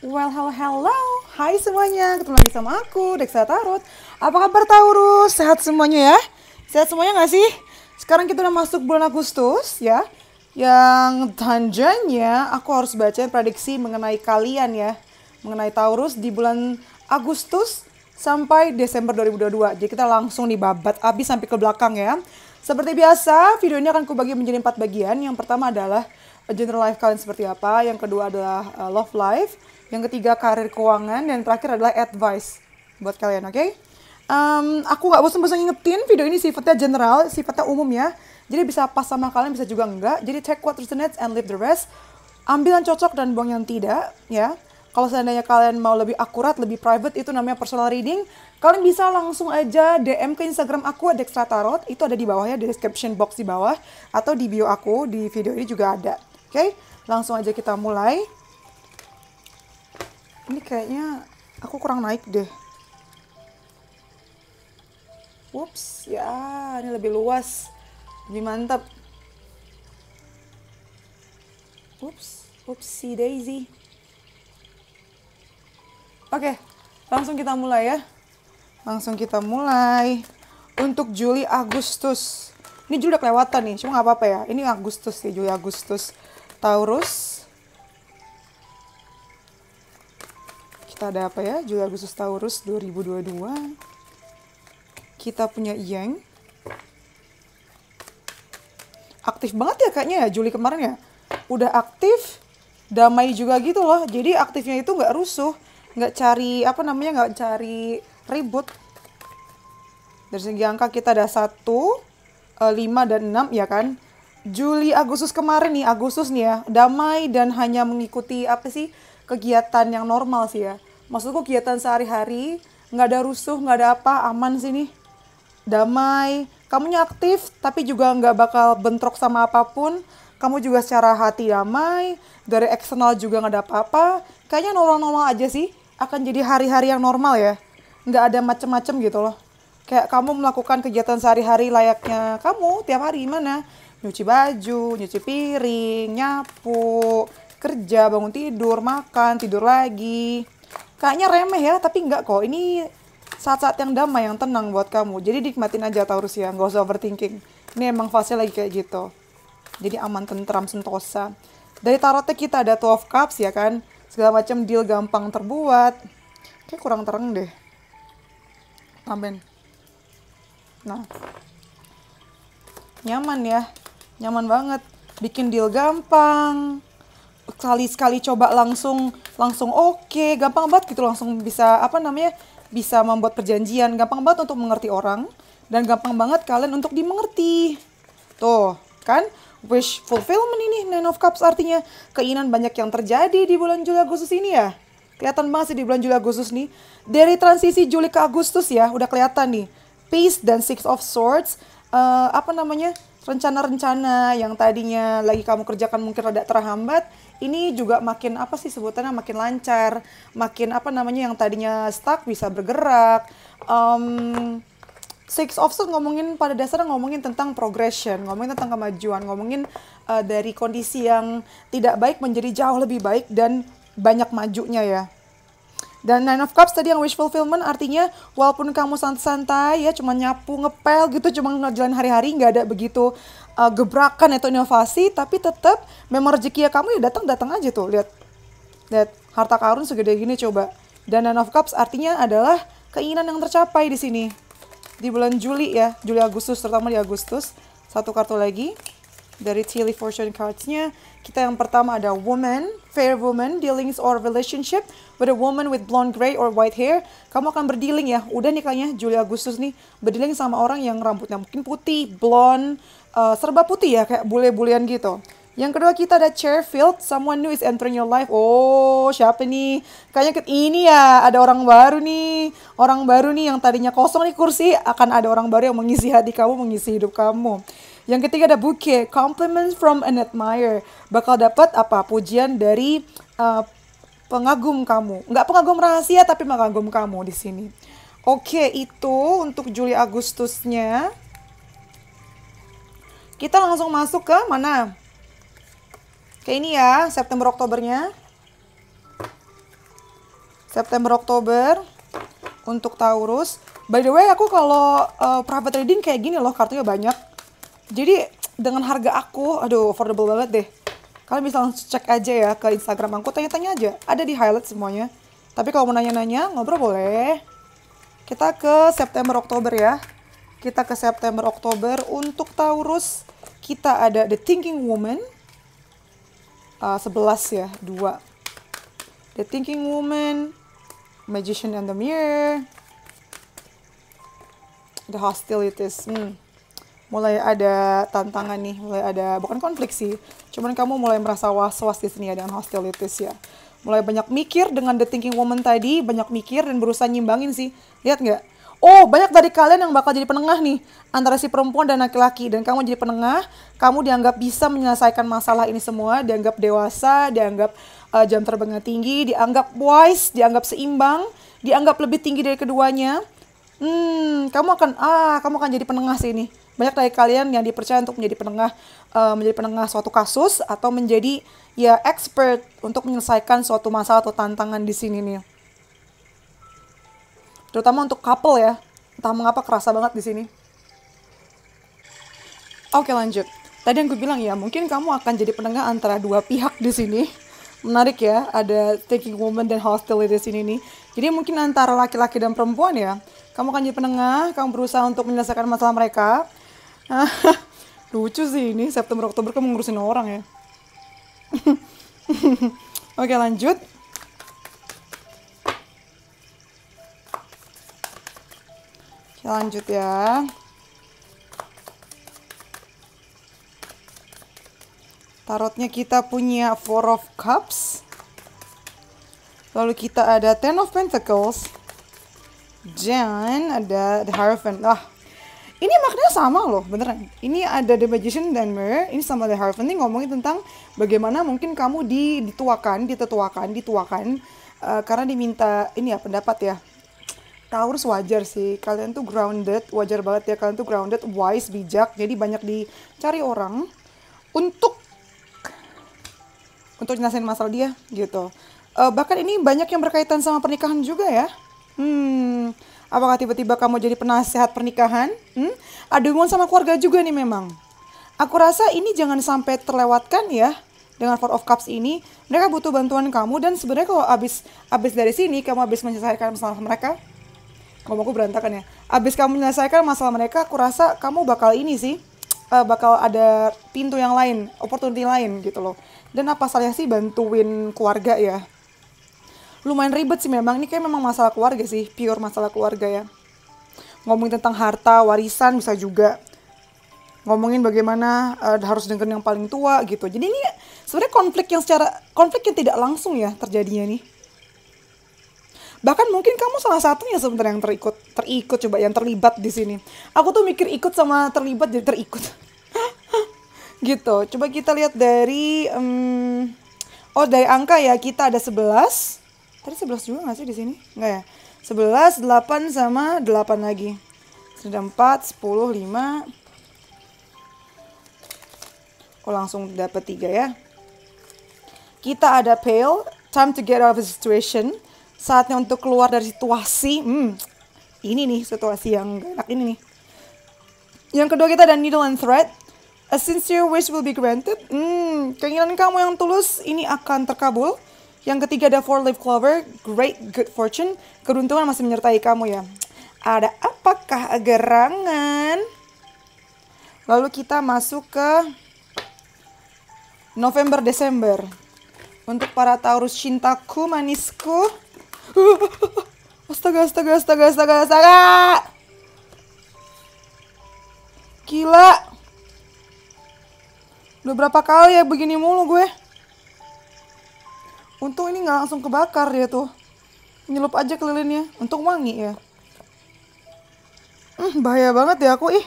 Well, hello, hello. Hai semuanya, ketemu lagi sama aku, Dexa Tarot. Apa kabar Taurus? Sehat semuanya ya? Sehat semuanya nggak sih? Sekarang kita udah masuk bulan Agustus ya. Yang tandanya aku harus bacain prediksi mengenai kalian ya. Mengenai Taurus di bulan Agustus sampai Desember 2022. Jadi kita langsung nih babat abis sampai ke belakang ya. Seperti biasa, video ini akan kubagi menjadi 4 bagian. Yang pertama adalah general life kalian seperti apa. Yang kedua adalah love life. Yang ketiga karir keuangan. Dan yang terakhir adalah advice buat kalian, oke? Aku nggak bosan-bosan ngingetin, video ini sifatnya general, sifatnya umum ya. Jadi bisa pas sama kalian, bisa juga enggak. Jadi take what resonates and leave the rest. Ambil yang cocok dan buang yang tidak ya. Kalau seandainya kalian mau lebih akurat, lebih private, itu namanya personal reading. Kalian bisa langsung aja DM ke Instagram aku, Dextra Tarot. Itu ada di bawah ya, di description box di bawah. Atau di bio aku, di video ini juga ada. Oke, langsung aja kita mulai. Ini kayaknya aku kurang naik deh. Ups, ya ini lebih luas. Lebih mantap. Ups, upsi daisy. Oke, langsung kita mulai ya. Langsung kita mulai. Untuk Juli Agustus. Ini Juli udah kelewatan nih, cuma nggak apa-apa ya. Ini Agustus sih, Juli Agustus. Taurus. Kita ada apa ya? Juli Agustus Taurus 2022. Kita punya Yang. Aktif banget ya kayaknya ya Juli kemarin ya. Udah aktif, damai juga gitu loh. Jadi aktifnya itu nggak rusuh. Nggak cari nggak cari ribut. Dari segi angka kita ada 1, 5 dan 6 ya kan. Juli Agustus kemarin nih, Agustus nih ya, damai dan hanya mengikuti kegiatan yang normal sih ya. Maksudku kegiatan sehari-hari, nggak ada rusuh, nggak ada apa, aman sih nih. Damai, kamunya aktif tapi juga nggak bakal bentrok sama apapun. Kamu juga secara hati damai, dari eksternal juga nggak ada apa-apa. Kayaknya normal-normal aja sih, akan jadi hari-hari yang normal ya. Nggak ada macem-macem gitu loh. Kayak kamu melakukan kegiatan sehari-hari layaknya kamu tiap hari gimana? Nyuci baju, nyuci piring, nyapu, kerja, bangun tidur, makan, tidur lagi. Kayaknya remeh ya, tapi enggak kok. Ini saat-saat yang damai, yang tenang buat kamu. Jadi nikmatin aja Taurus ya, nggak usah overthinking. Ini emang fase lagi kayak gitu. Jadi aman, tentram, sentosa. Dari tarotnya kita ada 12 Cups ya kan. Segala macam deal gampang terbuat. Kayak kurang terang deh. Amin. Nah, nyaman ya. Nyaman banget. Bikin deal gampang. Sekali-sekali coba langsung oke. Gampang banget gitu langsung bisa bisa membuat perjanjian. Gampang banget untuk mengerti orang. Dan gampang banget kalian untuk dimengerti. Tuh, kan? Wish fulfillment ini, Nine of Cups artinya keinginan banyak yang terjadi di bulan Juli Agustus ini ya. Kelihatan banget sih di bulan Juli Agustus nih. Dari transisi Juli ke Agustus ya, udah kelihatan nih. Peace dan Six of Swords, rencana-rencana yang tadinya lagi kamu kerjakan mungkin rada terhambat, ini juga makin sebutannya makin lancar, makin yang tadinya stuck bisa bergerak. Six of Swords pada dasarnya ngomongin tentang progression, ngomongin tentang kemajuan, ngomongin dari kondisi yang tidak baik menjadi jauh lebih baik dan banyak majunya ya. Dan Nine of Cups tadi yang wish fulfillment artinya walaupun kamu santai-santai ya, cuma nyapu, ngepel gitu, cuma ngejalan hari-hari, nggak ada begitu gebrakan atau inovasi, tapi tetap memang rezeki ya kamu ya datang aja tuh. Lihat harta karun segede gini coba. Dan Nine of Cups artinya adalah keinginan yang tercapai di sini. Di bulan Juli ya, Juli Agustus, terutama di Agustus. Satu kartu lagi dari Tilly Fortune Cards-nya. Kita yang pertama ada woman, fair woman, dealings or relationship with a woman with blonde, gray or white hair. Kamu akan berdealing ya, udah nih kayaknya Juli Agustus nih, berdealing sama orang yang rambutnya mungkin putih, blonde, serba putih ya, kayak bule-bulean gitu. Yang kedua kita ada Chairfield, someone new is entering your life. Oh, siapa nih? Kayaknya ini ya, ada orang baru nih. Orang baru nih yang tadinya kosong nih kursi, akan ada orang baru yang mengisi hati kamu, mengisi hidup kamu. Yang ketiga ada Bouquet, compliments from an admirer. Bakal dapat pujian dari pengagum kamu. Nggak pengagum rahasia, tapi pengagum kamu di sini. Oke, itu untuk Juli Agustusnya. Kita langsung masuk ke mana? Kayak ini ya, September Oktobernya. September, Oktober untuk Taurus. By the way, aku kalau private reading kayak gini loh, kartunya banyak. Jadi dengan harga aku, aduh affordable banget deh. Kalian bisa langsung cek aja ya ke Instagram aku, tanya-tanya aja. Ada di highlight semuanya. Tapi kalau mau nanya-nanya, ngobrol boleh. Kita ke September, Oktober ya. Kita ke September, Oktober untuk Taurus. Kita ada The Thinking Woman. 11 ya, 2. The Thinking Woman, Magician and the Mirror, The Hostilities. Mulai ada tantangan nih, mulai ada, bukan konflik sih, cuman kamu mulai merasa was-was di sini ya dengan Hostilities ya. Mulai banyak mikir dengan The Thinking Woman tadi, banyak mikir dan berusaha nyimbangin sih. Lihat nggak? Oh, banyak dari kalian yang bakal jadi penengah nih antara si perempuan dan laki-laki, dan kamu jadi penengah, kamu dianggap bisa menyelesaikan masalah ini semua, dianggap dewasa, dianggap jam terbangnya tinggi, dianggap wise, dianggap seimbang, dianggap lebih tinggi dari keduanya. Kamu akan jadi penengah sih ini. Banyak dari kalian yang dipercaya untuk menjadi penengah suatu kasus atau menjadi ya expert untuk menyelesaikan suatu masalah atau tantangan di sini nih. Terutama untuk couple ya. Entah mengapa kerasa banget di sini. Oke, lanjut. Tadi yang gue bilang ya, mungkin kamu akan jadi penengah antara dua pihak di sini. Menarik ya, ada Thinking Woman dan Hostility di sini nih. Jadi mungkin antara laki-laki dan perempuan ya. Kamu akan jadi penengah, kamu berusaha untuk menyelesaikan masalah mereka. Lucu sih ini, September Oktober kamu ngurusin orang ya. Oke, lanjut. Lanjut ya. Tarotnya kita punya Four of Cups. Lalu kita ada Ten of Pentacles. Dan ada The Hierophant. Ini maknanya sama loh, beneran. Ini ada The Magician dan Mirror. Ini sama The Hierophant. Ini ngomongin tentang bagaimana mungkin kamu dituakan. Karena diminta, ini ya pendapat ya. Taurus wajar sih, kalian tuh grounded, wajar banget ya, kalian tuh grounded, wise, bijak, jadi banyak dicari orang untuk nyelesain masalah dia gitu. Bahkan ini banyak yang berkaitan sama pernikahan juga ya. Apakah tiba-tiba kamu jadi penasehat pernikahan? Ada hubungan sama keluarga juga nih memang. Aku rasa ini jangan sampai terlewatkan ya. Dengan Four of Cups ini, mereka butuh bantuan kamu, dan sebenarnya kalau abis dari sini kamu abis menyelesaikan masalah mereka, ngomongku berantakan ya. Abis kamu menyelesaikan masalah mereka, aku rasa kamu bakal ini sih, bakal ada pintu yang lain, opportunity lain gitu loh. Dan apa salahnya sih bantuin keluarga ya? Lumayan ribet sih memang, ini kayak memang masalah keluarga sih, pure masalah keluarga ya. Ngomongin tentang harta, warisan bisa juga. Ngomongin bagaimana harus dengerin yang paling tua gitu. Jadi ini sebenarnya konflik yang tidak langsung ya terjadinya nih. Bahkan mungkin kamu salah satunya sebenarnya yang terikut coba, yang terlibat di sini. Aku tuh mikir ikut sama terlibat jadi terikut. Gitu. Coba kita lihat dari dari angka ya, kita ada 11. Tadi 11 juga nggak sih di sini? Nggak ya? 11, 8 sama 8 lagi. Sudah 4, 10, 5. Oh, langsung dapat 3 ya. Kita ada Pale, time to get out of the situation. Saatnya untuk keluar dari situasi. Ini nih situasi yang gak enak ini nih. Yang kedua kita ada Needle and Thread. A sincere wish will be granted. Keinginan kamu yang tulus ini akan terkabul. Yang ketiga ada Four Leaf Clover. Great good fortune. Keberuntungan masih menyertai kamu ya. Ada apakah gerangan? Lalu kita masuk ke November, Desember. Untuk para Taurus cintaku, manisku. Astaga. Gila. Udah berapa kali ya begini mulu gue. Untung ini gak langsung kebakar dia tuh. Nyelup aja ke lilinnya. Untung wangi ya. Bahaya banget ya aku ih.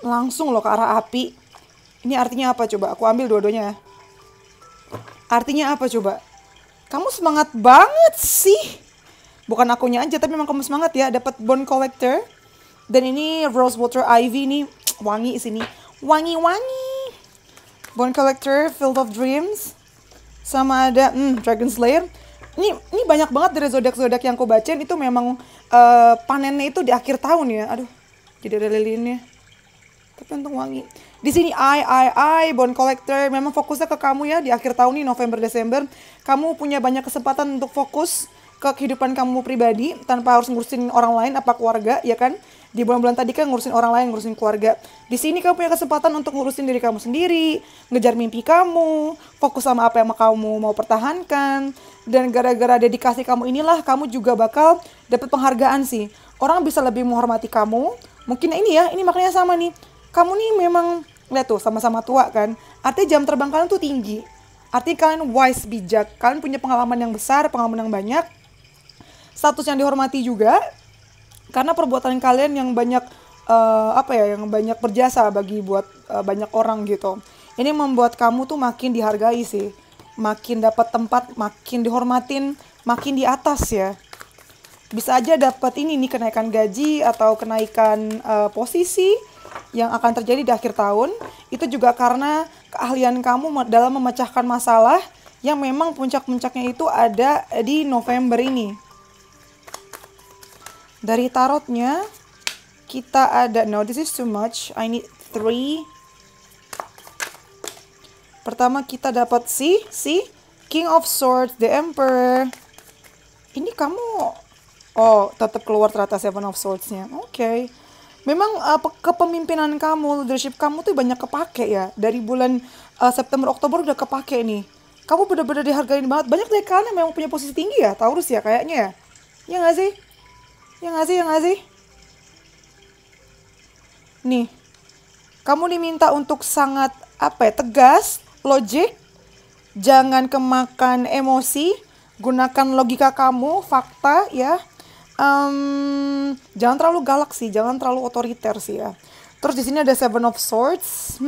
Langsung loh ke arah api. Ini artinya apa coba? Aku ambil dua-duanya ya. Artinya apa coba? Kamu semangat banget sih. Bukan akunya aja, tapi memang kamu semangat ya. Dapat Bone Collector. Dan ini Rose Water Ivy nih. Wangi sini. Wangi-wangi. Bone Collector, Field of Dreams, sama ada Dragon Slayer. Ini banyak banget dari zodiak-zodiak yang aku bacain itu memang panennya itu di akhir tahun ya. Aduh, jadi ada lilinnya. Tapi untung wangi. Di sini Bone Collector memang fokusnya ke kamu ya di akhir tahun ini November Desember. Kamu punya banyak kesempatan untuk fokus ke kehidupan kamu pribadi tanpa harus ngurusin orang lain apa keluarga, ya kan? Di bulan-bulan tadi kan ngurusin orang lain, ngurusin keluarga. Di sini kamu punya kesempatan untuk ngurusin diri kamu sendiri, ngejar mimpi kamu, fokus sama apa yang kamu mau pertahankan. Dan gara-gara dedikasi kamu inilah kamu juga bakal dapet penghargaan sih. Orang bisa lebih menghormati kamu. Mungkin ini ya, ini makanya sama nih. Kamu nih memang, lihat tuh sama-sama tua kan. Artinya jam terbang kalian tuh tinggi. Artinya kalian wise, bijak. Kalian punya pengalaman yang besar, pengalaman yang banyak. Status yang dihormati juga. Karena perbuatan kalian yang banyak yang banyak berjasa bagi buat banyak orang gitu. Ini membuat kamu tuh makin dihargai sih, makin dapat tempat, makin dihormatin, makin di atas ya. Bisa aja dapat ini nih kenaikan gaji atau kenaikan posisi yang akan terjadi di akhir tahun. Itu juga karena keahlian kamu dalam memecahkan masalah yang memang puncak-puncaknya itu ada di November ini. Dari tarotnya kita ada, no this is too much, I need 3. Pertama kita dapat si King of Swords, the Emperor. Ini kamu, tetap keluar ternyata Seven of Swords-nya. Oke. Memang kepemimpinan kamu, leadership kamu tuh banyak kepake ya. Dari bulan September, Oktober udah kepake nih. Kamu bener-bener dihargain banget. Banyak dari kalian yang memang punya posisi tinggi ya, Taurus ya kayaknya ya. Ya nggak sih? Ya nggak sih? Nih, kamu diminta untuk sangat tegas, logik, jangan kemakan emosi, gunakan logika kamu, fakta ya. Jangan terlalu galak sih, jangan terlalu otoriter sih ya. Terus di sini ada Seven of Swords.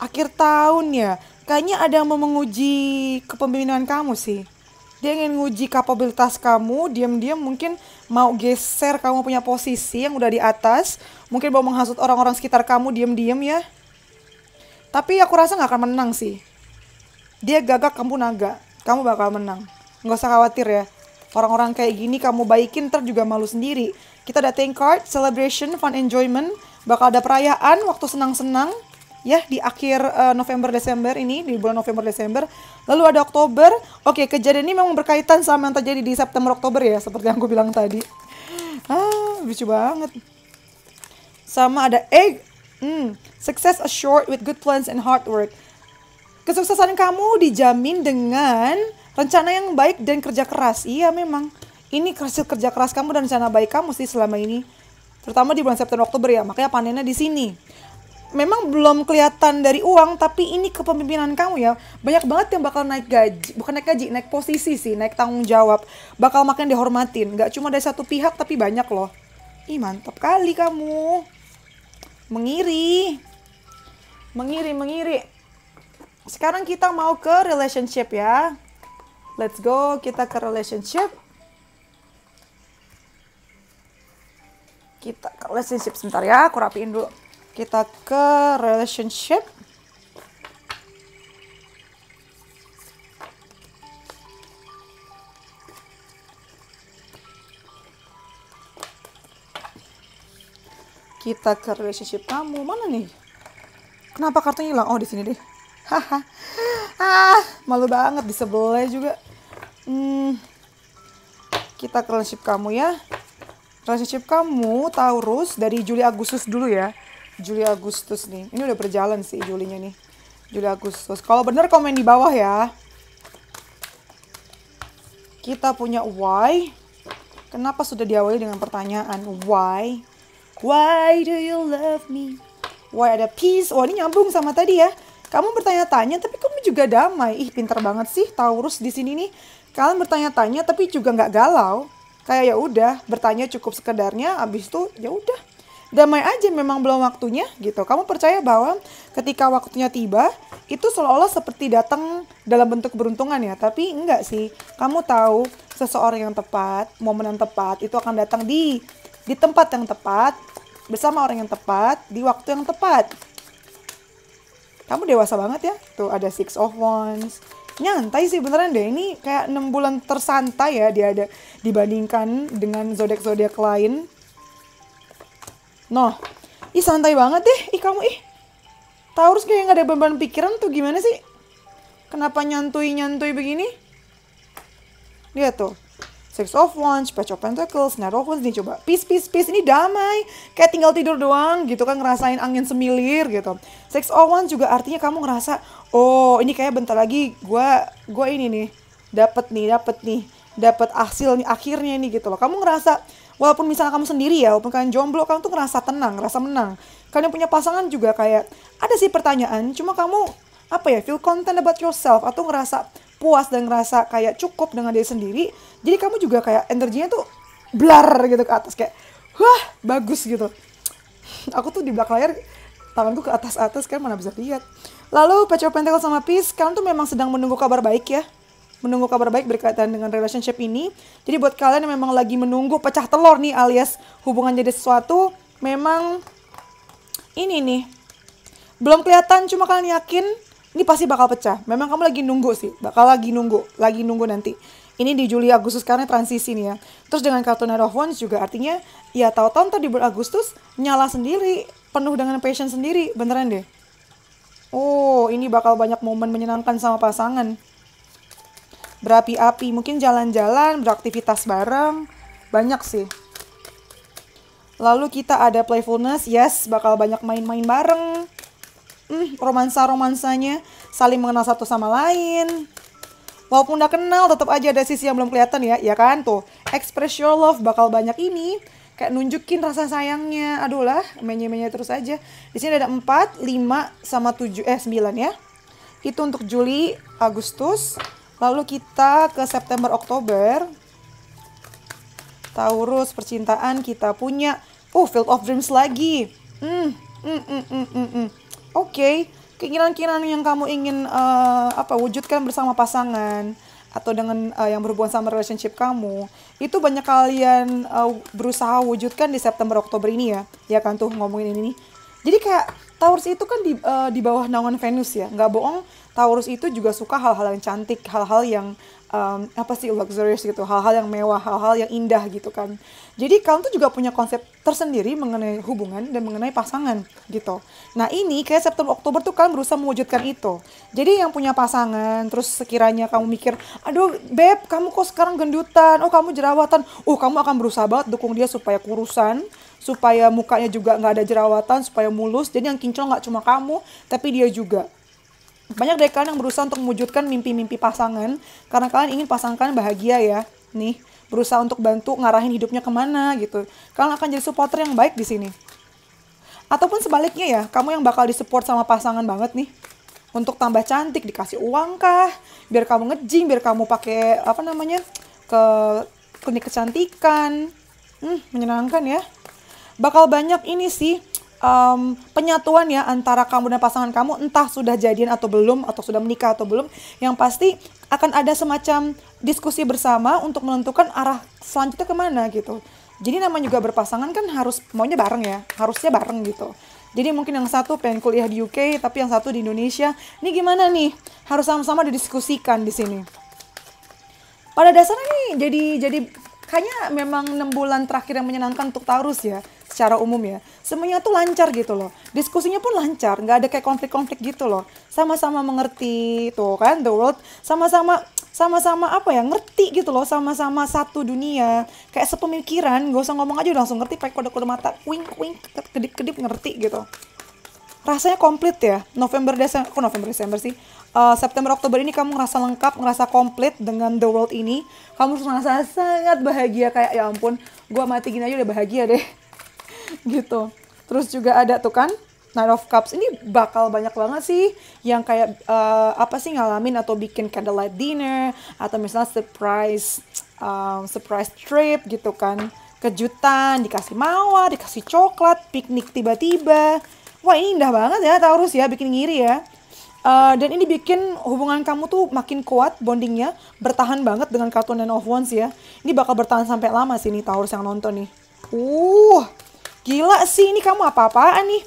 Akhir tahun ya, kayaknya ada yang mau menguji kepemimpinan kamu sih. Dia ingin nguji kapabilitas kamu, diam-diam mungkin mau geser kamu punya posisi yang udah di atas. Mungkin mau menghasut orang-orang sekitar kamu diam-diam ya. Tapi aku rasa gak akan menang sih. Dia gagak, kamu naga. Kamu bakal menang. Gak usah khawatir ya. Orang-orang kayak gini kamu baikin ntar juga malu sendiri. Kita ada 10 card, celebration, fun, enjoyment. Bakal ada perayaan, waktu senang-senang. Ya, di akhir November Desember ini, di bulan November Desember. Lalu ada Oktober. Oke, kejadian ini memang berkaitan sama yang terjadi di September Oktober ya, seperti yang aku bilang tadi. Lucu banget. Sama ada egg. Success assured with good plans and hard work. Kesuksesan kamu dijamin dengan rencana yang baik dan kerja keras. Iya, memang. Ini hasil kerja keras kamu dan rencana baik kamu sih selama ini. Terutama di bulan September Oktober ya, makanya panennya di sini. Memang belum kelihatan dari uang, tapi ini kepemimpinan kamu ya. Banyak banget yang bakal naik gaji, bukan naik gaji, naik posisi sih, naik tanggung jawab. Bakal makin dihormatin, gak cuma dari satu pihak tapi banyak loh. Ih, mantap kali kamu. Mengiri. Sekarang kita mau ke relationship ya. Let's go, kita ke relationship. Sebentar ya, aku rapiin dulu. Kita ke relationship. Kita ke relationship kamu. Mana nih? Kenapa kartunya hilang? Oh, di sini deh. Haha. Malu banget di sebelah juga. Kita ke relationship kamu ya. Relationship kamu Taurus dari Juli Agustus dulu ya. Juli Agustus nih. Ini udah berjalan sih Julinya nih. Juli Agustus. Kalau bener komen di bawah ya. Kita punya why. Kenapa sudah diawali dengan pertanyaan why? Why do you love me? Why ada peace? Oh, ini nyambung sama tadi ya. Kamu bertanya-tanya tapi kamu juga damai. Ih, pintar banget sih Taurus di sini nih. Kalian bertanya-tanya tapi juga nggak galau. Kayak ya udah, bertanya cukup sekedarnya, abis itu ya udah. Damai aja, memang belum waktunya gitu. Kamu percaya bahwa ketika waktunya tiba, itu seolah-olah seperti datang dalam bentuk keberuntungan ya. Tapi enggak sih. Kamu tahu seseorang yang tepat, momen yang tepat, itu akan datang di tempat yang tepat, bersama orang yang tepat, di waktu yang tepat. Kamu dewasa banget ya. Tuh ada Six of Wands. Nyantai sih beneran deh. Ini kayak 6 bulan tersantai ya dia ada dibandingkan dengan zodiak-zodiak lain. Noh, ih santai banget deh. Ih kamu ih. Taurus kayak nggak ada beban pikiran tuh gimana sih? Kenapa nyantui-nyantui begini? Lihat tuh. Six of Wands, Page of Pentacles, Knight of Wands, nih coba. Peace, peace, peace, ini damai. Kayak tinggal tidur doang gitu kan, ngerasain angin semilir gitu. Six of Wands juga artinya kamu ngerasa, oh ini kayak bentar lagi gue ini nih, dapat hasil nih akhirnya nih gitu loh. Kamu ngerasa, walaupun misalnya kamu sendiri ya, walaupun kalian jomblo, kamu tuh ngerasa tenang, ngerasa menang. Kalian punya pasangan juga kayak, ada sih pertanyaan, cuma kamu, apa ya, feel content about yourself, atau ngerasa puas dan ngerasa kayak cukup dengan diri sendiri. Jadi kamu juga kayak energinya tuh blar gitu ke atas, kayak wah bagus gitu. Aku tuh di belakang layar tanganku ke atas kan mana bisa lihat. Lalu Page of Pentacles sama Peace, kalian tuh memang sedang menunggu kabar baik ya. Menunggu kabar baik berkaitan dengan relationship ini. Jadi buat kalian yang memang lagi menunggu pecah telur nih, alias hubungan jadi sesuatu, memang ini nih belum kelihatan, cuma kalian yakin ini pasti bakal pecah. Memang kamu lagi nunggu sih, lagi nunggu nanti. Ini di Juli Agustus karena transisi nih ya. Terus dengan kartu Knight of Wands juga artinya ya tahu-tahu ntar di bulan Agustus nyala sendiri, penuh dengan passion sendiri, beneran deh. Oh, ini bakal banyak momen menyenangkan sama pasangan. Berapi-api, mungkin jalan-jalan, beraktivitas bareng, banyak sih. Lalu kita ada playfulness, yes, bakal banyak main-main bareng. Romansa-romansanya, saling mengenal satu sama lain. Walaupun udah kenal, tetap aja ada sisi yang belum kelihatan ya kan tuh. Express your love bakal banyak ini, kayak nunjukin rasa sayangnya. Aduh lah, menye-menye terus aja. Di sini ada 4, 5 sama 9 ya. Itu untuk Juli, Agustus. Lalu kita ke September, Oktober. Taurus, percintaan kita punya Field of Dreams lagi. Oke, keinginan-keinginan yang kamu ingin wujudkan bersama pasangan atau dengan yang berhubungan sama relationship kamu, itu banyak kalian berusaha wujudkan di September Oktober ini ya kan tuh ngomongin ini nih. Jadi kayak Taurus itu kan di bawah naungan Venus ya, nggak bohong. Taurus itu juga suka hal-hal yang cantik, hal-hal yang luxurious gitu, hal-hal yang mewah, hal-hal yang indah gitu kan. Jadi kamu tuh juga punya konsep tersendiri mengenai hubungan dan mengenai pasangan gitu. Nah ini kayak September Oktober tuh kalian berusaha mewujudkan itu. Jadi yang punya pasangan, terus sekiranya kamu mikir, aduh beb kamu kok sekarang gendutan, oh kamu jerawatan, kamu akan berusaha banget dukung dia supaya kurusan, supaya mukanya juga nggak ada jerawatan, supaya mulus. Jadi yang kinclong nggak cuma kamu, tapi dia juga. Banyak dari kalian yang berusaha untuk mewujudkan mimpi-mimpi pasangan karena kalian ingin pasangan kalian bahagia ya. Nih, berusaha untuk bantu ngarahin hidupnya kemana gitu. Kalian akan jadi supporter yang baik di sini. Ataupun sebaliknya ya, kamu yang bakal disupport sama pasangan banget nih. Untuk tambah cantik, dikasih uang kah? Biar kamu nge-gym, biar kamu pakai ke klinik kecantikan. Menyenangkan ya. Bakal banyak ini sih. Penyatuan ya antara kamu dan pasangan kamu, entah sudah jadian atau belum, atau sudah menikah atau belum, yang pasti akan ada semacam diskusi bersama untuk menentukan arah selanjutnya kemana gitu. Jadi namanya juga berpasangan kan harus maunya bareng ya, harusnya bareng gitu. Jadi mungkin yang satu pengen kuliah di UK, tapi yang satu di Indonesia. Ini gimana nih? Harus sama-sama didiskusikan di sini. Pada dasarnya nih jadi kayaknya memang 6 bulan terakhir yang menyenangkan untuk Taurus ya. Secara umum ya, semuanya tuh lancar gitu loh. Diskusinya pun lancar, nggak ada kayak konflik-konflik gitu loh. Sama-sama mengerti tuh kan, the world. Sama-sama ngerti gitu loh. Sama-sama satu dunia. Kayak sepemikiran, gak usah ngomong aja udah langsung ngerti. Pakai kode-kode mata, wink-wink, kedip-kedip ngerti gitu. Rasanya komplit ya. November, Desember sih. September, Oktober ini kamu ngerasa lengkap, ngerasa komplit dengan the world ini. Kamu ngerasa sangat bahagia, kayak ya ampun, gua mati gini aja udah bahagia deh. Gitu. Terus juga ada tuh kan Knight of Cups, ini bakal banyak banget sih yang kayak ngalamin atau bikin candlelight dinner atau misalnya surprise trip gitu kan, kejutan, dikasih mawar, dikasih coklat, piknik tiba-tiba. Wah ini indah banget ya Taurus ya, bikin ngiri ya. Dan ini bikin hubungan kamu tuh makin kuat, bondingnya bertahan banget dengan kartu Nine of Wands ya. Ini bakal bertahan sampai lama sih nih Taurus yang nonton nih. Gila sih, ini kamu apa-apaan nih?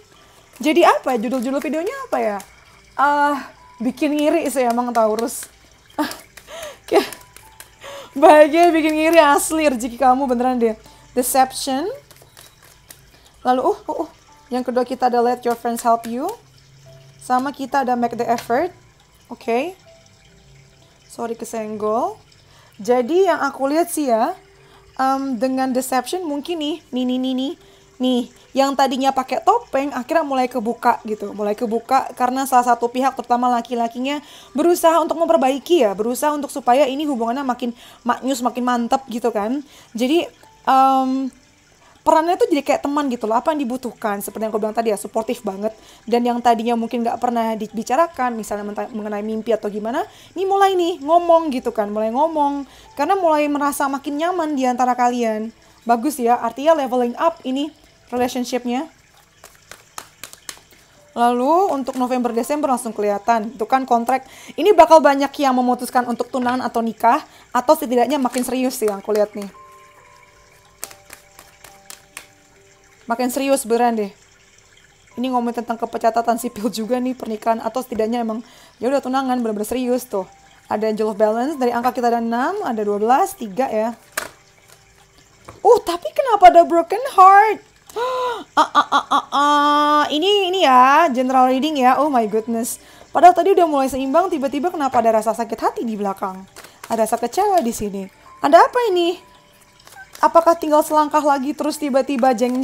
Jadi apa? Judul-judul videonya apa ya? bikin ngiri sih emang Taurus. Kayak bahagia bikin ngiri asli rezeki kamu beneran deh. Deception. Lalu yang kedua kita ada let your friends help you. Sama kita ada make the effort. Oke. Sorry kesenggol. Jadi yang aku lihat sih ya, dengan deception mungkin nih, yang tadinya pakai topeng akhirnya mulai kebuka gitu, karena salah satu pihak terutama laki-lakinya berusaha untuk memperbaiki ya, berusaha untuk supaya ini hubungannya makin maknyus, makin mantap gitu kan. Jadi perannya tuh jadi kayak teman gitu loh, apa yang dibutuhkan, seperti yang aku bilang tadi ya, suportif banget. Dan yang tadinya mungkin nggak pernah dibicarakan, misalnya mengenai mimpi atau gimana, ini mulai nih ngomong gitu kan, mulai ngomong, karena mulai merasa makin nyaman di antara kalian. Bagus ya, artinya leveling up ini relationship-nya. Lalu untuk November Desember langsung kelihatan, itu kan kontrak. Ini bakal banyak yang memutuskan untuk tunangan atau nikah, atau setidaknya makin serius sih yang aku lihat nih. Makin serius beneran deh. Ini ngomong tentang kepecatatan sipil juga nih, pernikahan atau setidaknya emang ya udah tunangan, bener-bener serius tuh. Ada Angel of Balance, dari angka kita ada 6, ada 12, 3 ya. Tapi kenapa ada broken heart? Ini ya, general reading ya. Oh my goodness. Padahal tadi udah mulai seimbang, tiba-tiba kenapa ada rasa sakit hati di belakang? Ada rasa kecewa di sini. Ada apa ini? Apakah tinggal selangkah lagi terus tiba-tiba jeng?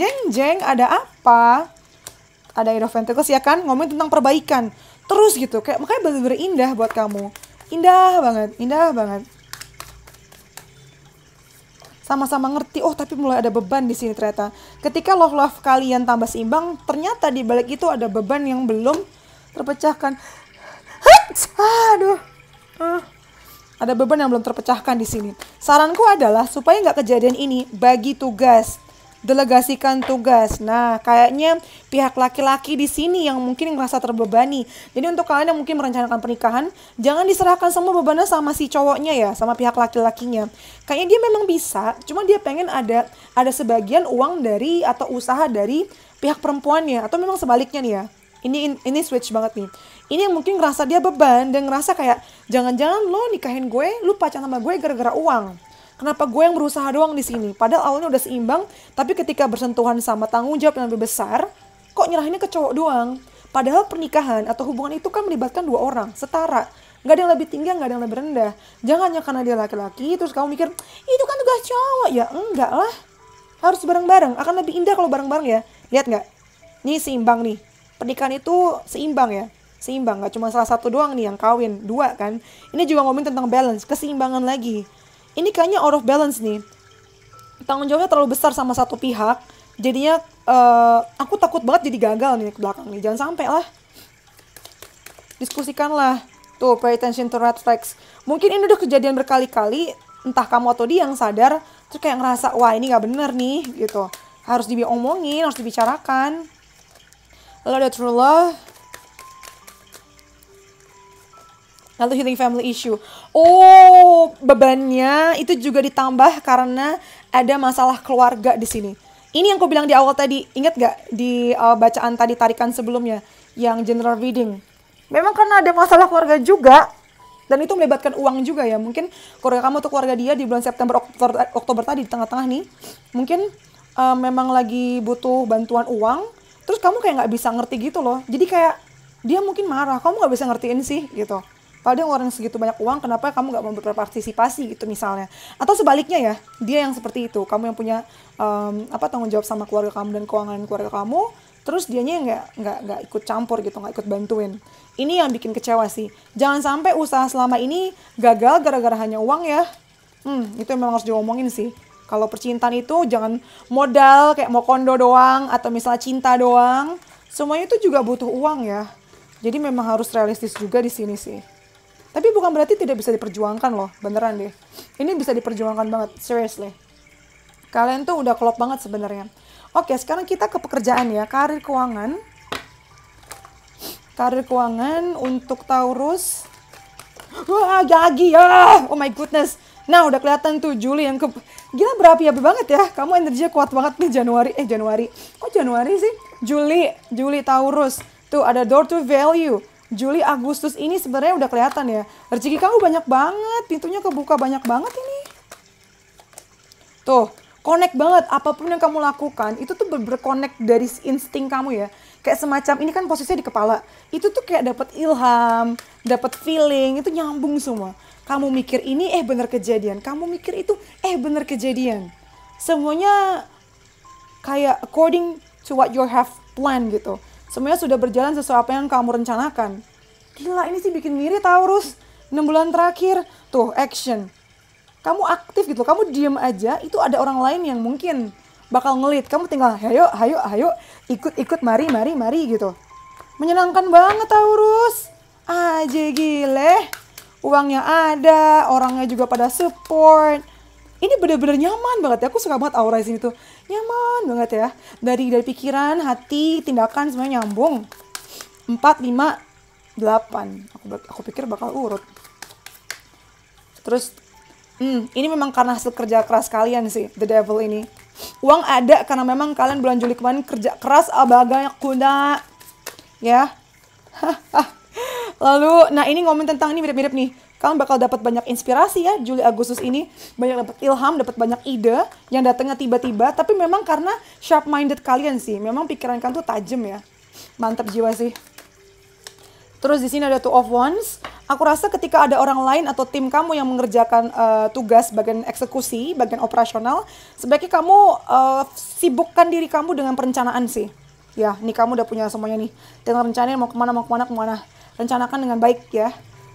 Ada apa? Ada Eight of Pentacles ya kan? Ngomongin tentang perbaikan. Terus gitu. Kayak makanya bener-bener indah buat kamu. Indah banget. Sama-sama ngerti. Tapi mulai ada beban di sini ternyata. Ketika love kalian tambah seimbang, ternyata di balik itu ada beban yang belum terpecahkan. Aduh. Ada beban yang belum terpecahkan di sini. Saranku adalah supaya nggak kejadian ini, bagi tugas, delegasikan tugas. Nah, kayaknya pihak laki-laki di sini yang mungkin ngerasa terbebani. Jadi untuk kalian yang mungkin merencanakan pernikahan, jangan diserahkan semua bebannya sama si cowoknya ya, sama pihak laki-lakinya. Kayaknya dia memang bisa, cuma dia pengen ada sebagian uang dari atau usaha dari pihak perempuannya, atau memang sebaliknya nih ya. Ini switch banget nih. Ini yang mungkin ngerasa dia beban dan ngerasa kayak jangan-jangan lo nikahin gue, lo pacaran sama gue gara-gara uang. Kenapa gue yang berusaha doang di sini? Padahal awalnya udah seimbang, tapi ketika bersentuhan sama tanggung jawab yang lebih besar, kok nyerahinnya ke cowok doang? Padahal pernikahan atau hubungan itu kan melibatkan dua orang, setara. Gak ada yang lebih tinggi, gak ada yang lebih rendah. Jangan hanya karena dia laki-laki, terus kamu mikir, itu kan tugas cowok. Ya enggak lah. Harus bareng-bareng. Akan lebih indah kalau bareng-bareng ya. Lihat gak? Ini seimbang nih. Pernikahan itu seimbang ya. Seimbang, gak cuma salah satu doang nih yang kawin, dua kan. Ini juga ngomongin tentang balance, keseimbangan lagi. Ini kayaknya out of balance nih. Tanggung jawabnya terlalu besar sama satu pihak. Jadinya aku takut banget jadi gagal nih ke belakang nih. Jangan sampai lah. Diskusikanlah. Tuh, pay attention to red flags. Mungkin ini udah kejadian berkali-kali. Entah kamu atau dia yang sadar. Terus kayak ngerasa, wah ini gak bener nih gitu. Harus diomongin, harus dibicarakan. Lalu ada true love. Lalu healing family issue. Bebannya itu juga ditambah karena ada masalah keluarga di sini. Ini yang aku bilang di awal tadi. Ingat gak di bacaan tadi tarikan sebelumnya? Yang general reading. Memang karena ada masalah keluarga juga. Dan itu melibatkan uang juga ya. Mungkin keluarga kamu atau keluarga dia di bulan September, Oktober tadi di tengah-tengah nih. Mungkin memang lagi butuh bantuan uang. Terus kamu kayak gak bisa ngerti gitu loh. Jadi kayak dia mungkin marah. Kamu gak bisa ngertiin sih gitu. Kalau dia ngeluarin segitu banyak uang, kenapa kamu gak mau berpartisipasi gitu misalnya. Atau sebaliknya ya, dia yang seperti itu. Kamu yang punya tanggung jawab sama keluarga kamu dan keuangan keluarga kamu, terus dianya nggak ikut campur gitu, nggak ikut bantuin. Ini yang bikin kecewa sih. Jangan sampai usaha selama ini gagal gara-gara hanya uang ya. Itu memang harus diomongin sih. Kalau percintaan itu jangan modal kayak mau kondo doang, atau misalnya cinta doang. Semuanya itu juga butuh uang ya. Jadi memang harus realistis juga di sini sih. Tapi bukan berarti tidak bisa diperjuangkan loh, beneran deh. Ini bisa diperjuangkan banget, seriously. Kalian tuh udah klop banget sebenarnya. Oke, sekarang kita ke pekerjaan ya, karir keuangan. Karir keuangan untuk Taurus. Wah, lagi ya. Oh my goodness. Nah, udah kelihatan tuh Juli yang gila berapi-api banget ya. Kamu energinya kuat banget nih Januari. Kok Januari sih? Juli Taurus. Tuh ada door to value. Juli, Agustus ini sebenarnya udah kelihatan ya. Rezeki kamu banyak banget, pintunya kebuka banyak banget ini. Tuh, connect banget. Apapun yang kamu lakukan, itu tuh berconnect dari insting kamu ya. Kayak semacam, ini kan posisinya di kepala. Itu tuh kayak dapat ilham, dapat feeling, itu nyambung semua. Kamu mikir ini, bener kejadian. Kamu mikir itu, bener kejadian. Semuanya kayak according to what you have planned gitu. Semuanya sudah berjalan sesuai apa yang kamu rencanakan. Gila, ini sih bikin ngiri Taurus. 6 bulan terakhir, tuh action. Kamu aktif gitu, kamu diem aja, itu ada orang lain yang mungkin bakal ngelit. Kamu tinggal, hayo, ikut, mari gitu. Menyenangkan banget Taurus. Aja gile. Uangnya ada, orangnya juga pada support. Ini bener-bener nyaman banget ya. Aku suka banget aura di sini tuh. Nyaman banget ya. Dari pikiran, hati, tindakan semuanya nyambung. 4, 5, 8. Aku pikir bakal urut. Terus ini memang karena hasil kerja keras kalian sih, the devil ini. Uang ada karena memang kalian bulan Juli kemarin kerja keras banyak kuda. Ya. Lalu, nah ini ngomong tentang ini mirip-mirip nih. Kalian bakal dapat banyak inspirasi ya, Juli Agustus ini. Banyak dapat ilham, dapat banyak ide yang datangnya tiba-tiba. Tapi memang karena sharp-minded kalian sih. Memang pikiran kalian tuh tajam ya. Mantap jiwa sih. Terus di sini ada Two of Wands. Aku rasa ketika ada orang lain atau tim kamu yang mengerjakan tugas bagian eksekusi, bagian operasional, sebaiknya kamu sibukkan diri kamu dengan perencanaan sih. Ya, nih kamu udah punya semuanya nih. Tinggal rencanain mau kemana. Rencanakan dengan baik ya.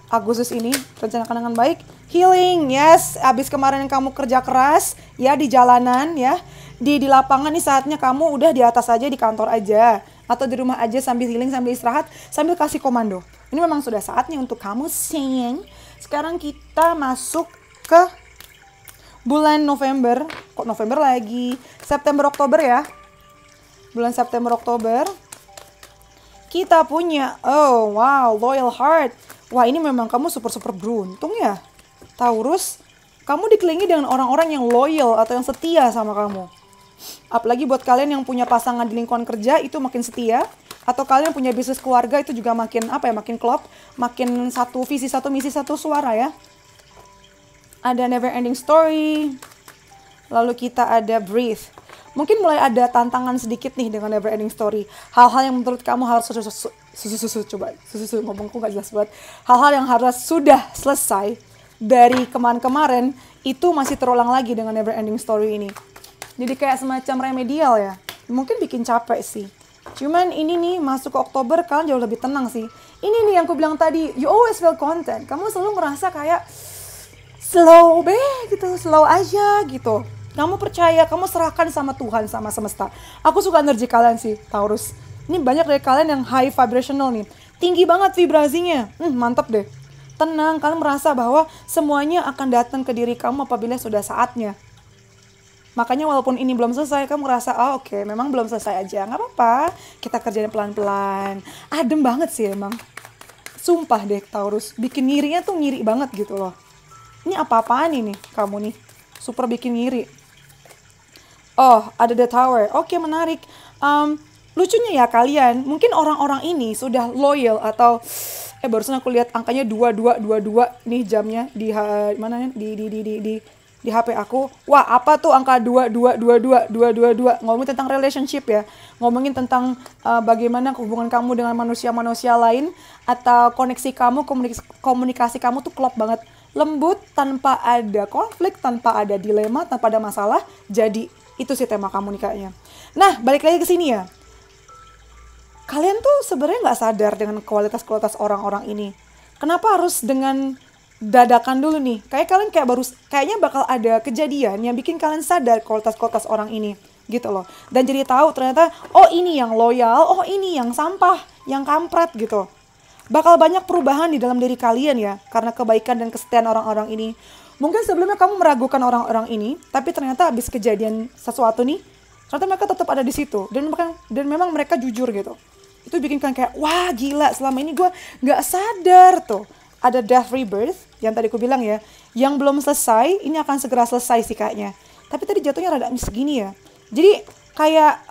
Agustus ini, rencanakan dengan baik. Healing, yes. Abis kemarin yang kamu kerja keras, ya di jalanan ya. Di lapangan nih saatnya kamu udah di atas aja, di kantor aja. Atau di rumah aja sambil healing, sambil istirahat, sambil kasih komando. Ini memang sudah saatnya untuk kamu sayang. Sekarang kita masuk ke bulan November. Kok November lagi? September, Oktober ya. Bulan September, Oktober. Kita punya, oh wow, Loyal Heart. Wah ini memang kamu super beruntung ya. Taurus, kamu dikelilingi dengan orang-orang yang loyal atau yang setia sama kamu. Apalagi buat kalian yang punya pasangan di lingkungan kerja itu makin setia. Atau kalian punya bisnis keluarga itu juga makin makin klop. Makin satu visi, satu misi, satu suara ya. Ada Never Ending Story. Lalu kita ada Breathe. Mungkin mulai ada tantangan sedikit nih dengan Never Ending Story. Hal-hal yang menurut kamu harus ngomongku gak jelas banget. Hal-hal yang harus sudah selesai dari kemarin-kemarin itu masih terulang lagi dengan Never Ending Story ini. Jadi kayak semacam remedial ya. Mungkin bikin capek sih. Cuman ini nih masuk ke Oktober kalian jauh lebih tenang sih. Ini nih yang aku bilang tadi, you always feel content. Kamu selalu ngerasa kayak slow aja gitu. Kamu percaya, kamu serahkan sama Tuhan, sama semesta. Aku suka energi kalian sih, Taurus. Ini banyak dari kalian yang high vibrational nih. Tinggi banget vibrasinya. Mantap deh. Tenang, kalian merasa bahwa semuanya akan datang ke diri kamu apabila sudah saatnya. Makanya walaupun ini belum selesai, kamu ngerasa, oke, memang belum selesai aja. Nggak apa-apa, kita kerjain pelan-pelan. Adem banget sih emang. Sumpah deh, Taurus. Bikin ngirinya tuh ngiri banget gitu loh. Ini apa-apaan ini kamu nih. Super bikin ngiri. Oh, ada The Tower. Oke, menarik. Lucunya ya kalian, mungkin orang-orang ini sudah loyal atau barusan aku lihat angkanya 2222 nih jamnya di mana ya? Di HP aku. Wah, apa tuh angka 2222 ngomongin tentang relationship ya. Ngomongin tentang bagaimana hubungan kamu dengan manusia-manusia lain atau koneksi kamu, komunikasi kamu tuh klop banget. Lembut, tanpa ada konflik, tanpa ada dilema, tanpa ada masalah. Jadi itu sih tema kamu nih kayaknya. Nah, balik lagi ke sini ya. Kalian tuh sebenarnya nggak sadar dengan kualitas-kualitas orang-orang ini. Kenapa harus dengan dadakan dulu nih? Kayaknya bakal ada kejadian yang bikin kalian sadar kualitas-kualitas orang ini, gitu loh. Dan jadi tahu ternyata, oh ini yang loyal, oh ini yang sampah, yang kampret gitu. Bakal banyak perubahan di dalam diri kalian ya, karena kebaikan dan kesetiaan orang-orang ini. Mungkin sebelumnya kamu meragukan orang-orang ini, tapi ternyata habis kejadian sesuatu nih, ternyata mereka tetap ada di situ. Dan memang mereka jujur gitu. Itu bikin kalian kayak, wah gila, selama ini gue gak sadar tuh. Ada death rebirth, yang tadi aku bilang ya, yang belum selesai, ini akan segera selesai sih kayaknya. Tapi tadi jatuhnya rada segini ya. Jadi kayak,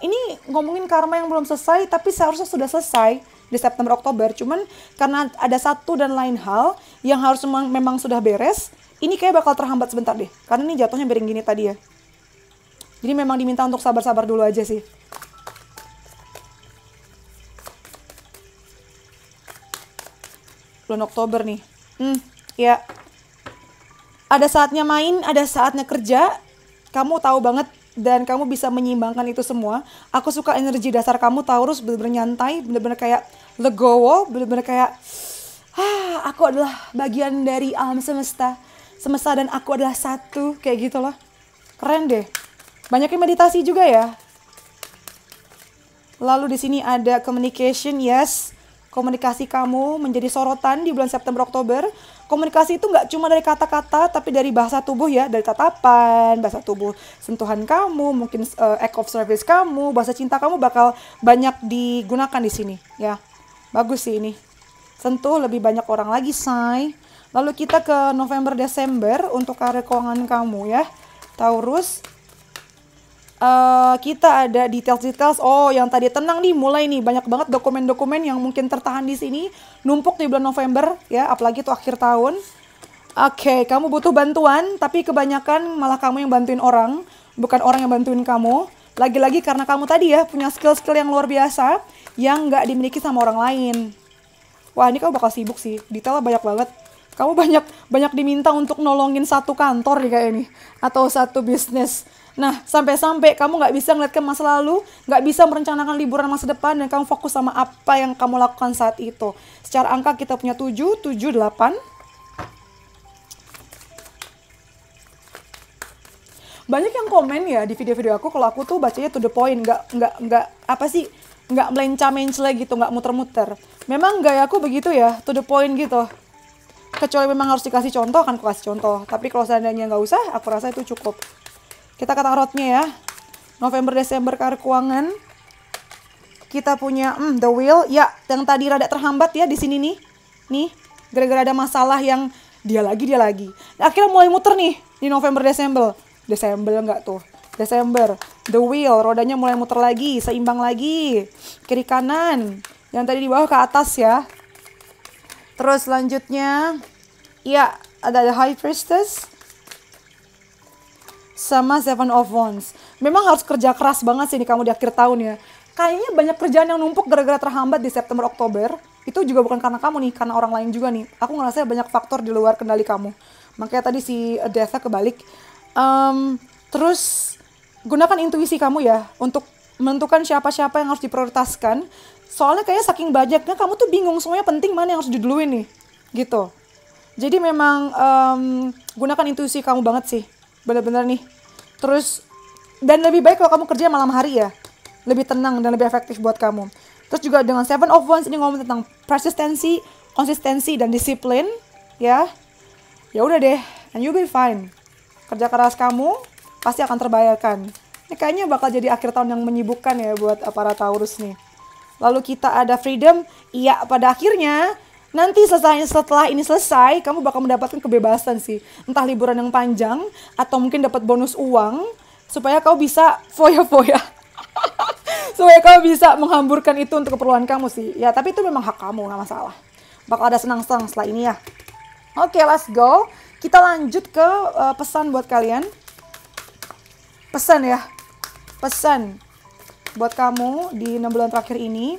ini ngomongin karma yang belum selesai, tapi seharusnya sudah selesai. di September Oktober. Cuman karena ada satu dan lain hal yang harus memang sudah beres, ini kayak bakal terhambat sebentar deh. Karena ini jatuhnya miring gini tadi ya. Jadi memang diminta untuk sabar-sabar dulu aja sih. Bulan Oktober nih. Ya. Ada saatnya main, ada saatnya kerja. Kamu tahu banget dan kamu bisa menyeimbangkan itu semua. Aku suka energi dasar kamu, Taurus, bener-bener nyantai, bener-bener kayak legowo, bener-bener kayak aku adalah bagian dari alam semesta. Semesta dan aku adalah satu, kayak gitu loh. Keren deh. Banyaknya meditasi juga ya. Lalu di sini ada communication, yes. Komunikasi kamu menjadi sorotan di bulan September Oktober. Komunikasi itu nggak cuma dari kata-kata, tapi dari bahasa tubuh ya, dari tatapan, bahasa tubuh, sentuhan kamu, mungkin act of service kamu, bahasa cinta kamu bakal banyak digunakan di sini ya. Bagus sih ini. Sentuh lebih banyak orang lagi, say. Lalu kita ke November Desember untuk karir keuangan kamu ya, Taurus. Kita ada details-details. Oh, yang tadi tenang nih, mulai nih banyak banget dokumen-dokumen yang mungkin tertahan di sini, numpuk di bulan November ya, apalagi tuh akhir tahun. Oke, kamu butuh bantuan, tapi kebanyakan malah kamu yang bantuin orang, bukan orang yang bantuin kamu. Lagi-lagi karena kamu tadi ya punya skill-skill yang luar biasa yang nggak dimiliki sama orang lain. Wah, ini kamu bakal sibuk sih, detailnya banyak banget. Kamu banyak diminta untuk nolongin satu kantor nih kayak ini, atau satu bisnis. Nah, sampai-sampai kamu nggak bisa ngeliat ke masa lalu, nggak bisa merencanakan liburan masa depan, dan kamu fokus sama apa yang kamu lakukan saat itu. Secara angka kita punya 7, 7, 8. Banyak yang komen ya di video-video aku kalau aku tuh bacanya to the point, nggak apa sih, nggak melenca-mencela gitu, nggak muter-muter. Memang gaya aku begitu ya, to the point gitu. Kecuali memang harus dikasih contoh, akan aku kasih contoh. Tapi kalau seandainya nggak usah, aku rasa itu cukup. Kita ke tarotnya ya. November, Desember karir keuangan. Kita punya The Wheel. Ya, yang tadi rada terhambat ya di sini nih. Nih, gara-gara ada masalah yang dia lagi. Nah, akhirnya mulai muter nih di November, Desember. Desember enggak tuh. Desember. The Wheel, rodanya mulai muter lagi, seimbang lagi. Kiri kanan. Yang tadi di bawah ke atas ya. Terus selanjutnya, ya, ada The High Priestess. Sama Seven of Wands. Memang harus kerja keras banget sih nih kamu di akhir tahun ya. Kayaknya banyak kerjaan yang numpuk gara-gara terhambat di September Oktober. Itu juga bukan karena kamu nih, karena orang lain juga nih. Aku ngerasa banyak faktor di luar kendali kamu. Makanya tadi si Death kebalik. Terus gunakan intuisi kamu ya untuk menentukan siapa-siapa yang harus diprioritaskan. Soalnya kayaknya saking banyaknya kamu tuh bingung semuanya penting mana yang harus diduluin nih. Gitu. Jadi memang gunakan intuisi kamu banget sih. Bener-bener nih. Terus, dan lebih baik kalau kamu kerja malam hari ya. Lebih tenang dan lebih efektif buat kamu. Terus juga dengan Seven of Wands ini ngomong tentang persistency, konsistensi, dan disiplin. Ya. Ya udah deh, and you'll be fine. Kerja keras kamu pasti akan terbayarkan. Ini kayaknya bakal jadi akhir tahun yang menyibukkan ya buat para Taurus nih. Lalu kita ada freedom. Iya, pada akhirnya nanti setelah ini selesai, kamu bakal mendapatkan kebebasan sih. Entah liburan yang panjang, atau mungkin dapat bonus uang, supaya kau bisa foya-foya. Supaya kau bisa menghamburkan itu untuk keperluan kamu sih. Ya, tapi itu memang hak kamu, nggak masalah. Bakal ada senang-senang setelah ini ya. Oke, let's go. Kita lanjut ke pesan buat kalian. Pesan ya. Pesan buat kamu di 6 bulan terakhir ini.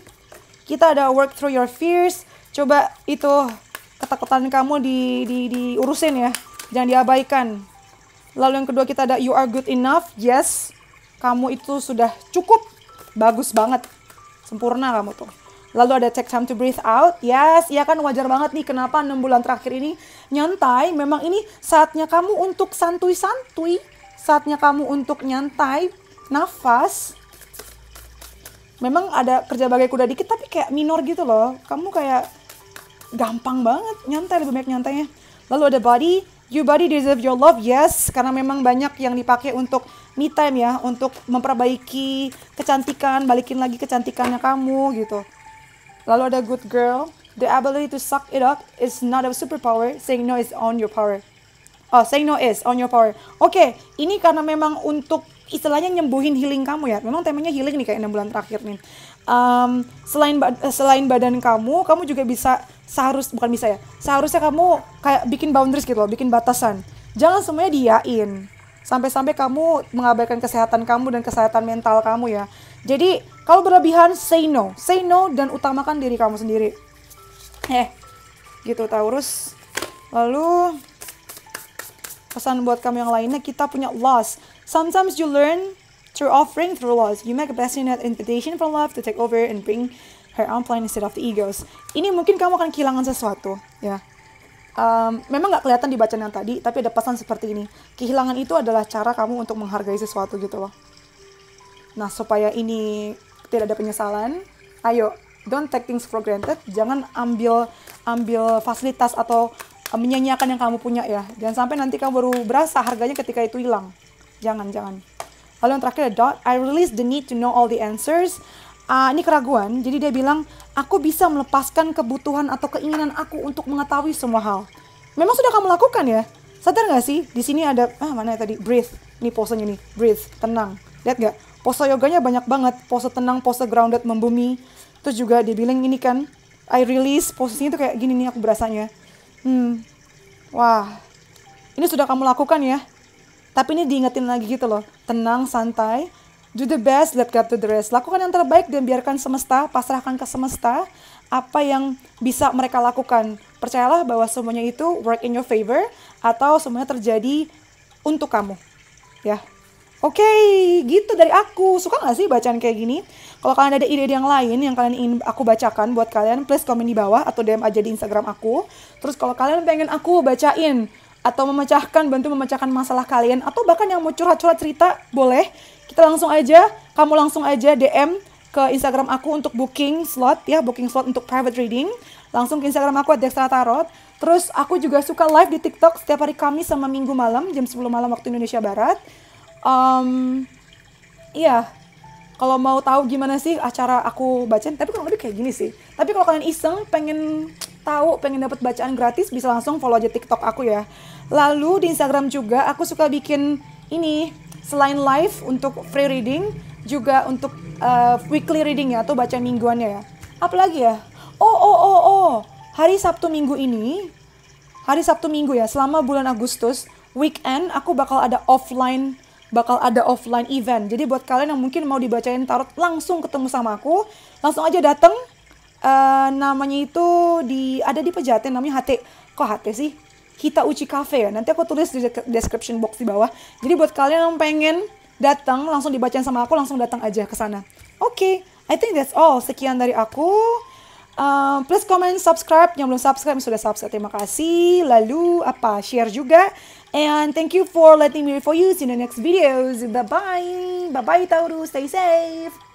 Kita ada work through your fears. Coba itu ketakutan kamu diurusin ya. Jangan diabaikan. Lalu yang kedua kita ada you are good enough. Yes. Kamu itu sudah cukup. Bagus banget. Sempurna kamu tuh. Lalu ada take time to breathe out. Yes, ya kan wajar banget nih kenapa 6 bulan terakhir ini nyantai. Memang ini saatnya kamu untuk santuy-santuy. Saatnya kamu untuk nyantai, nafas. Memang ada kerja bagai kuda dikit tapi kayak minor gitu loh. Kamu kayak gampang banget nyantai, lebih banyak nyantainya. Lalu ada body. Your body deserve your love. Yes, karena memang banyak yang dipakai untuk me time ya. Untuk memperbaiki kecantikan, balikin lagi kecantikannya kamu gitu. Lalu ada good girl. The ability to suck it up is not a superpower. Saying no is on your power. Oh, saying no is on your power. Oke, ini karena memang untuk istilahnya nyembuhin healing kamu ya. Memang temanya healing nih kayak 6 bulan terakhir nih. Selain badan kamu juga bisa seharusnya kamu kayak bikin boundaries gitu loh, bikin batasan. Jangan semuanya diyain. Sampai-sampai kamu mengabaikan kesehatan kamu dan kesehatan mental kamu ya. Jadi kalau berlebihan, say no dan utamakan diri kamu sendiri. Gitu Taurus. Lalu pesan buat kamu yang lainnya, kita punya loss. Sometimes you learn through offering, through loss. You make a blessing and invitation from love to take over and bring her own plan instead of the egos. Ini mungkin kamu akan kehilangan sesuatu ya. Memang nggak kelihatan di bacaan yang tadi, tapi ada pesan seperti ini. Kehilangan itu adalah cara kamu untuk menghargai sesuatu gitu loh. Nah, supaya ini tidak ada penyesalan, ayo, don't take things for granted. Jangan ambil fasilitas atau menyanyiakan yang kamu punya ya. Jangan sampai nanti kamu baru berasa harganya ketika itu hilang. Jangan. Lalu yang terakhir, I release the need to know all the answers. Ini keraguan, jadi dia bilang, aku bisa melepaskan kebutuhan atau keinginan aku untuk mengetahui semua hal. Memang sudah kamu lakukan ya? Sadar gak sih? Di sini ada, mana ya tadi? Breathe. Ini posenya nih, breathe, tenang. Lihat gak? Pose yoganya banyak banget. Pose tenang, pose grounded, membumi. Terus juga dia bilang ini kan, I release, posisinya tuh kayak gini nih aku berasanya. Wah, ini sudah kamu lakukan ya? Tapi ini diingetin lagi gitu loh. Tenang, santai. Do the best, let God do the rest. Lakukan yang terbaik dan biarkan semesta, pasrahkan ke semesta apa yang bisa mereka lakukan. Percayalah bahwa semuanya itu work in your favor atau semuanya terjadi untuk kamu. Ya. Oke, gitu dari aku. Suka gak sih bacaan kayak gini? Kalau kalian ada ide-ide yang lain yang kalian ingin aku bacakan buat kalian, please komen di bawah atau DM aja di Instagram aku. Terus kalau kalian pengen aku bacain atau bantu memecahkan masalah kalian, atau bahkan yang mau curhat-curhat cerita, boleh. Kamu langsung aja DM ke Instagram aku untuk booking slot untuk private reading. Langsung ke Instagram aku @dextratarot. Terus aku juga suka live di TikTok setiap hari Kamis sama Minggu malam, jam 10 malam waktu Indonesia Barat. Kalau mau tahu gimana sih acara aku bacain, tapi kurang lebih kayak gini sih. Tapi kalau kalian iseng, pengen dapat bacaan gratis, bisa langsung follow aja TikTok aku ya. Lalu di Instagram juga aku suka bikin ini, selain live untuk free reading, juga untuk weekly reading ya, atau bacaan mingguannya ya. Apalagi ya? Hari Sabtu Minggu ya, selama bulan Agustus, weekend aku bakal ada offline event. Jadi buat kalian yang mungkin mau dibacain tarot langsung ketemu sama aku, langsung aja datang. Namanya itu ada di Pejaten, namanya Hita Uchi Cafe ya. Nanti aku tulis di description box di bawah. Jadi buat kalian yang pengen datang langsung dibacain sama aku, langsung datang aja ke sana. Oke, I think that's all. Sekian dari aku. Please comment, subscribe. Yang belum subscribe, yang sudah subscribe, terima kasih. Lalu share juga. And thank you for letting me read for you. See you in the next videos. Bye bye Taurus, stay safe.